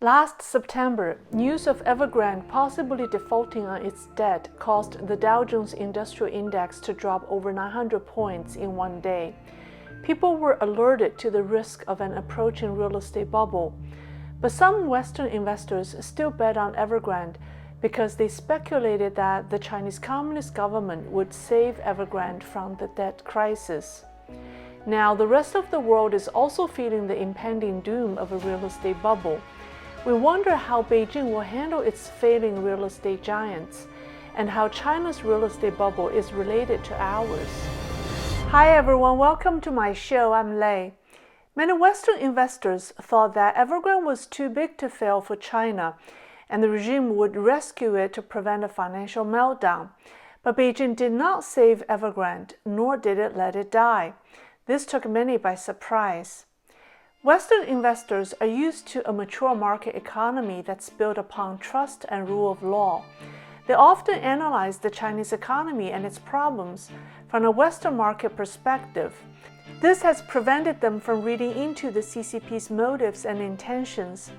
Last September, news of Evergrande possibly defaulting on its debt caused the Dow Jones Industrial Index to drop over 900 points in one day. People were alerted to the risk of an approaching real estate bubble, but some Western investors still bet on Evergrande because they speculated that the Chinese Communist government would save Evergrande from the debt crisis. Now, the rest of the world is also feeling the impending doom of a real estate bubble. We wonder how Beijing will handle its failing real estate giants and how China's real estate bubble is related to ours. Hi everyone, welcome to my show. I'm Lei. Many Western investors thought that Evergrande was too big to fail for China and the regime would rescue it to prevent a financial meltdown. But Beijing did not save Evergrande, nor did it let it die. This took many by surprise. Western investors are used to a mature market economy that's built upon trust and rule of law. They often analyze the Chinese economy and its problems from a Western market perspective. This has prevented them from reading into the CCP's motives and intentions,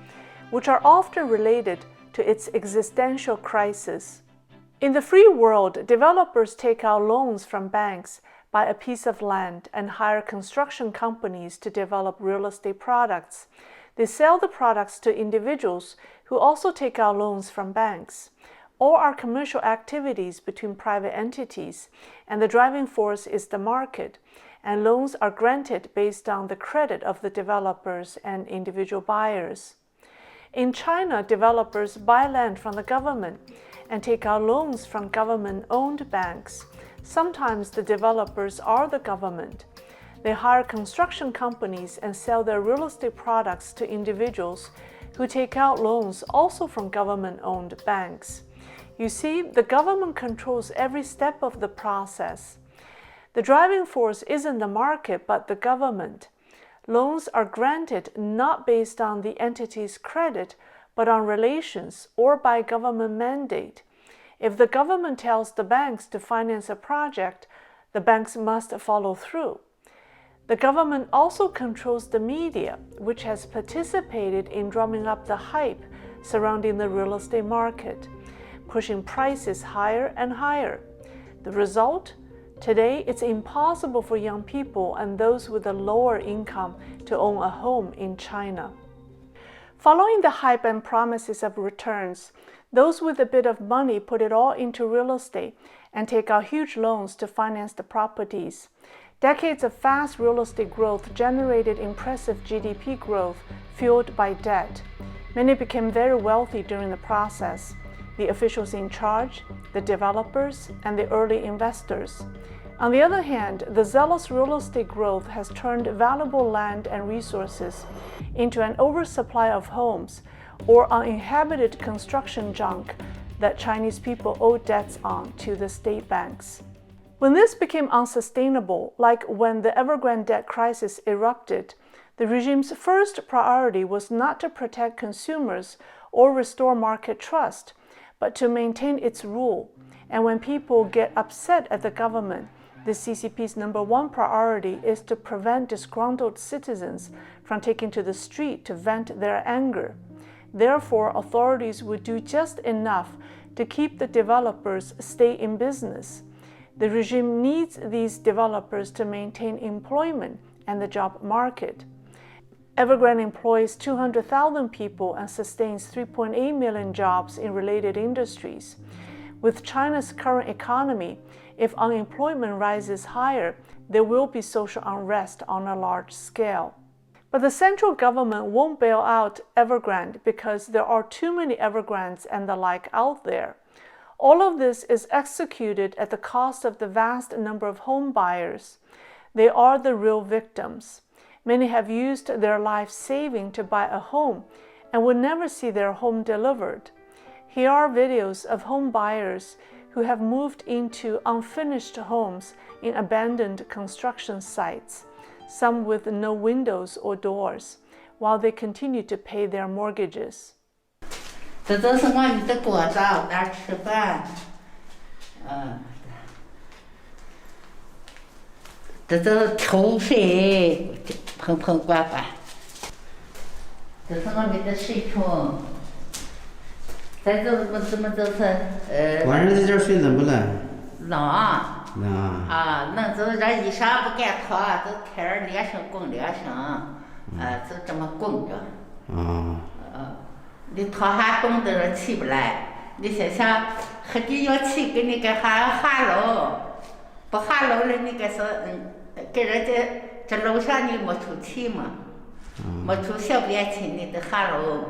which are often related to its existential crisis. In the free world, developers take out loans from banks, buy a piece of land, and hire construction companies to develop real estate products. They sell the products to individuals who also take out loans from banks. All are commercial activities between private entities, and the driving force is the market, and loans are granted based on the credit of the developers and individual buyers. In China, developers buy land from the government and take out loans from government-owned banks. Sometimes the developers are the government. They hire construction companies and sell their real estate products to individuals who take out loans also from government-owned banks. You see, the government controls every step of the process. The driving force isn't the market, but the government. Loans are granted not based on the entity's credit, but on relations or by government mandate. If the government tells the banks to finance a project, the banks must follow through. The government also controls the media, which has participated in drumming up the hype surrounding the real estate market, pushing prices higher and higher. The result? Today, it's impossible for young people and those with a lower income to own a home in China. Following the hype and promises of returns, those with a bit of money put it all into real estate and take out huge loans to finance the properties. Decades of fast real estate growth generated impressive GDP growth fueled by debt. Many became very wealthy during the process. The officials in charge, the developers, and the early investors. On the other hand, the zealous real estate growth has turned valuable land and resources into an oversupply of homes or uninhabited construction junk that Chinese people owe debts on to the state banks. When this became unsustainable, like when the Evergrande debt crisis erupted, the regime's first priority was not to protect consumers or restore market trust, but to maintain its rule. And when people get upset at the government, the CCP's number one priority is to prevent disgruntled citizens from taking to the street to vent their anger. Therefore, authorities would do just enough to keep the developers stay in business. The regime needs these developers to maintain employment and the job market. Evergrande employs 200,000 people and sustains 3.8 million jobs in related industries. With China's current economy, if unemployment rises higher, there will be social unrest on a large scale. But the central government won't bail out Evergrande because there are too many Evergrandes and the like out there. All of this is executed at the cost of the vast number of home buyers. They are the real victims. Many have used their life saving to buy a home and would never see their home delivered. Here are videos of home buyers who have moved into unfinished homes in abandoned construction sites, some with no windows or doors, while they continue to pay their mortgages. 这都是我们的过早，那吃饭，这都是抽水，盆盆罐罐。这是我们的水虫。再怎么就是晚上在这儿睡冷不冷？冷冷啊，冷就是这衣裳不敢脱，就开着连声滚连声，就这么滚着。你脱下冻的人起不来，你想想，黑地要起给你个下楼，不下楼了你个是给人家这楼上你没出去嘛，没出小便去你得下楼。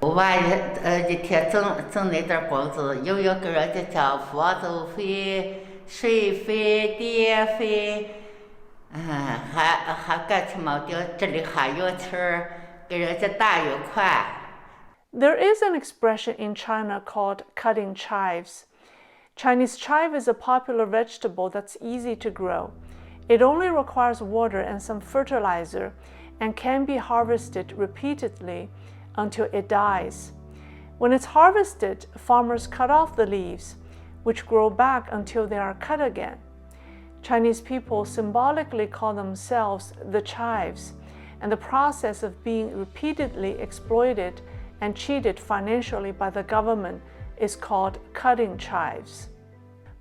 我娃一天挣那点工资，又要给人家交房租费、水费、电费，还干起毛掉，这里还要钱儿，给人家打月款。There is an expression in China called cutting chives. Chinese chive is a popular vegetable that's easy to grow. It only requires water and some fertilizer and can be harvested repeatedly until it dies. When it's harvested, farmers cut off the leaves, which grow back until they are cut again. Chinese people symbolically call themselves the chives, and the process of being repeatedly exploited and cheated financially by the government is called cutting chives.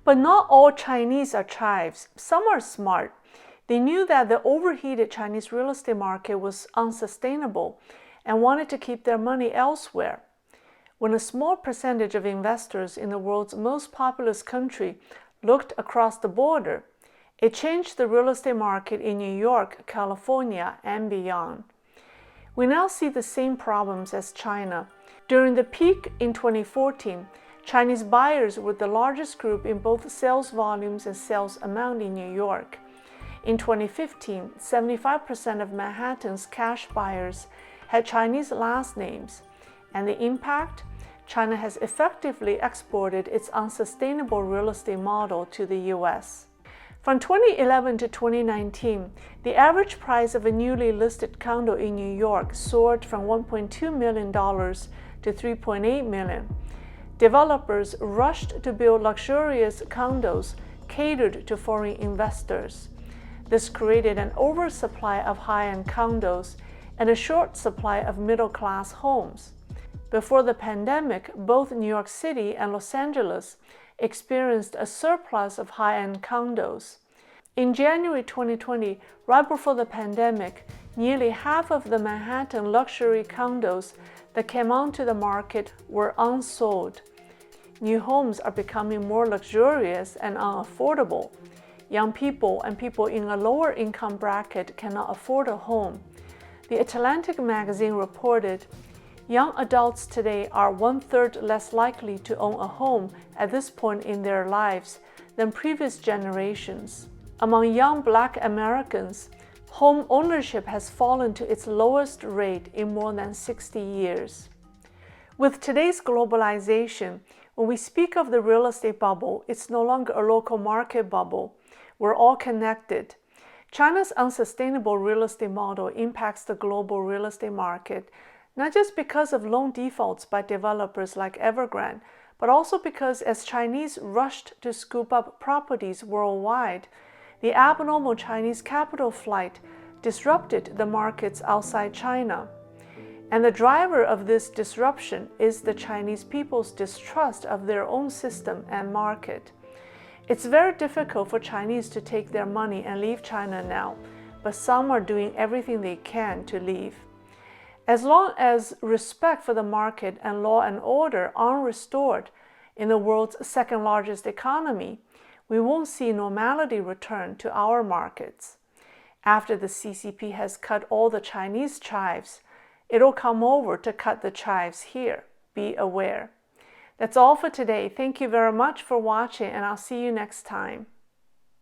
But not all Chinese are chives. Some are smart. They knew that the overheated Chinese real estate market was unsustainable and wanted to keep their money elsewhere. When a small percentage of investors in the world's most populous country looked across the border, it changed the real estate market in New York, California, and beyond. We now see the same problems as China. During the peak in 2014, Chinese buyers were the largest group in both sales volumes and sales amount in New York. In 2015, 75% of Manhattan's cash buyers had Chinese last names, and the impact? China has effectively exported its unsustainable real estate model to the U.S. From 2011 to 2019, the average price of a newly listed condo in New York soared from $1.2 million to $3.8 million. Developers rushed to build luxurious condos catered to foreign investors. This created an oversupply of high-end condos and a short supply of middle-class homes. Before the pandemic, both New York City and Los Angeles experienced a surplus of high-end condos. In January 2020, right before the pandemic, nearly half of the Manhattan luxury condos that came onto the market were unsold. New homes are becoming more luxurious and unaffordable. Young people and people in a lower income bracket cannot afford a home. The Atlantic magazine reported, young adults today are 1/3 less likely to own a home at this point in their lives than previous generations. Among young Black Americans, home ownership has fallen to its lowest rate in more than 60 years. With today's globalization, when we speak of the real estate bubble, it's no longer a local market bubble. We're all connected. China's unsustainable real estate model impacts the global real estate market, not just because of loan defaults by developers like Evergrande, but also because as Chinese rushed to scoop up properties worldwide, the abnormal Chinese capital flight disrupted the markets outside China. And the driver of this disruption is the Chinese people's distrust of their own system and market. It's very difficult for Chinese to take their money and leave China now, but some are doing everything they can to leave. As long as respect for the market and law and order aren't restored in the world's second largest economy, we won't see normality return to our markets. After the CCP has cut all the Chinese chives, it'll come over to cut the chives here. Be aware. That's all for today. Thank you very much for watching, and I'll see you next time.